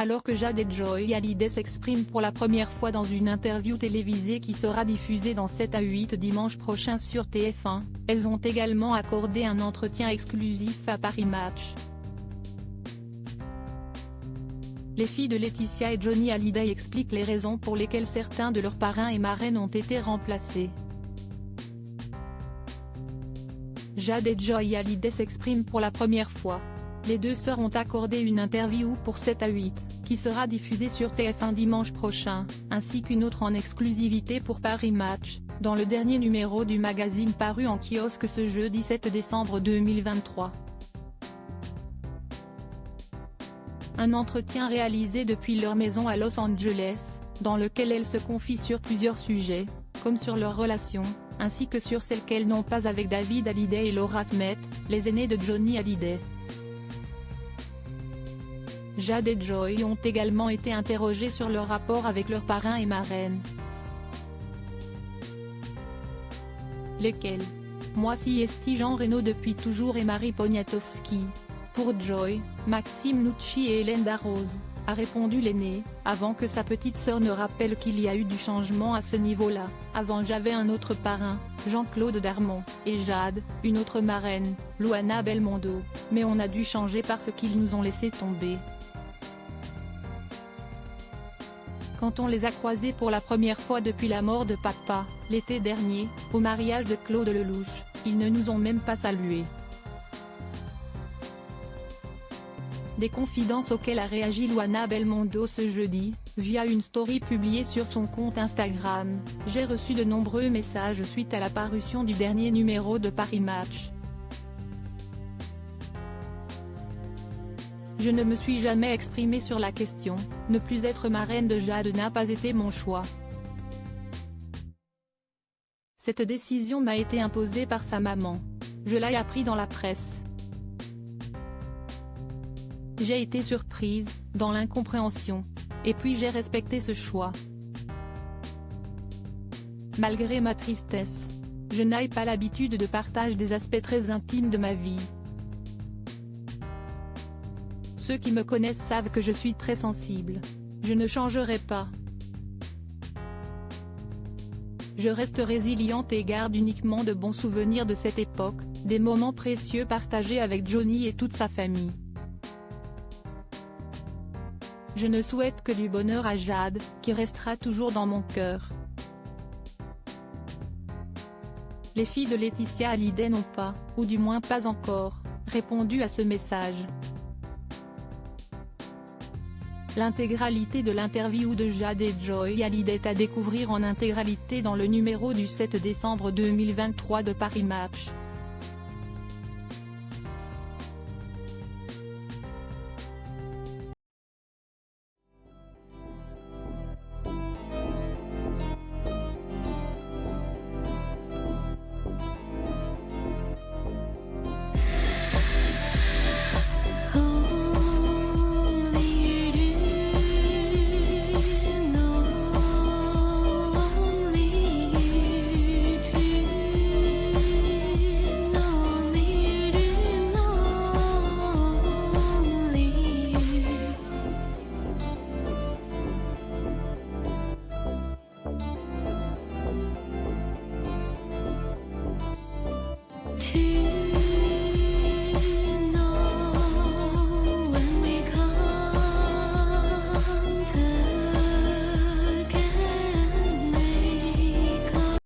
Alors que Jade et Joy Hallyday s'expriment pour la première fois dans une interview télévisée qui sera diffusée dans 7 à 8 dimanche prochain sur TF1, elles ont également accordé un entretien exclusif à Paris Match. Les filles de Laetitia et Johnny Hallyday expliquent les raisons pour lesquelles certains de leurs parrains et marraines ont été remplacés. Jade et Joy Hallyday s'expriment pour la première fois. Les deux sœurs ont accordé une interview pour 7 à 8, qui sera diffusée sur TF1 dimanche prochain, ainsi qu'une autre en exclusivité pour Paris Match, dans le dernier numéro du magazine paru en kiosque ce jeudi 7 décembre 2023. Un entretien réalisé depuis leur maison à Los Angeles, dans lequel elles se confient sur plusieurs sujets, comme sur leur relation, ainsi que sur celle qu'elles n'ont pas avec David Hallyday et Laura Smith, les aînés de Johnny Hallyday. Jade et Joy ont également été interrogées sur leur rapport avec leurs parrains et marraines. Lesquels? Moi si esti Jean Reno depuis toujours et Marie Poniatowski. Pour Joy, Maxime Nucci et Hélène Darroze, a répondu l'aînée, avant que sa petite sœur ne rappelle qu'il y a eu du changement à ce niveau-là. Avant j'avais un autre parrain, Jean-Claude Darmon, et Jade, une autre marraine, Luana Belmondo, mais on a dû changer parce qu'ils nous ont laissé tomber. Quand on les a croisés pour la première fois depuis la mort de papa, l'été dernier, au mariage de Claude Lelouch, ils ne nous ont même pas salués. Des confidences auxquelles a réagi Luana Belmondo ce jeudi, via une story publiée sur son compte Instagram. J'ai reçu de nombreux messages suite à la parution du dernier numéro de Paris Match. Je ne me suis jamais exprimée sur la question, ne plus être marraine de Jade n'a pas été mon choix. Cette décision m'a été imposée par sa maman. Je l'ai appris dans la presse. J'ai été surprise, dans l'incompréhension. Et puis j'ai respecté ce choix. Malgré ma tristesse. Je n'ai pas l'habitude de partager des aspects très intimes de ma vie. Ceux qui me connaissent savent que je suis très sensible. Je ne changerai pas. Je reste résiliente et garde uniquement de bons souvenirs de cette époque, des moments précieux partagés avec Johnny et toute sa famille. Je ne souhaite que du bonheur à Jade, qui restera toujours dans mon cœur. Les filles de Laetitia Hallyday n'ont pas, ou du moins pas encore, répondu à ce message. L'intégralité de l'interview de Jade et Joy Hallyday est à découvrir en intégralité dans le numéro du 7 décembre 2023 de Paris Match. To